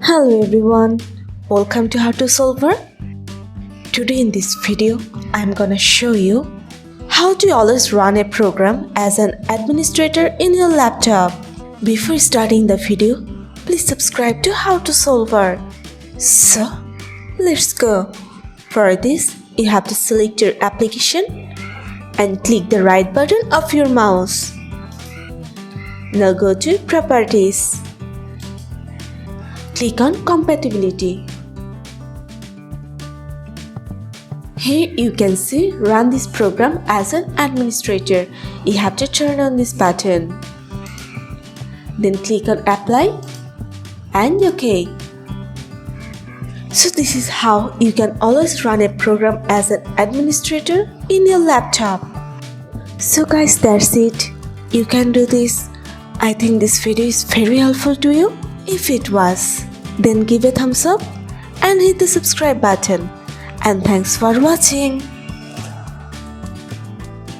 Hello everyone, welcome to How to Solver. Today in this video, I'm gonna show you how to always run a program as an administrator in your laptop. Before starting the video, please subscribe to How to Solver. So, let's go. For this, you have to select your application and click the right button of your mouse. Now go to Properties. Click on Compatibility. Here you can see Run this program as an administrator. You have to turn on this button. Then click on Apply and OK. So this is how you can always run a program as an administrator in your laptop. So guys, that's it. You can do this. I think this video is very helpful to you. If it was, then give a thumbs up and hit the subscribe button. And thanks for watching.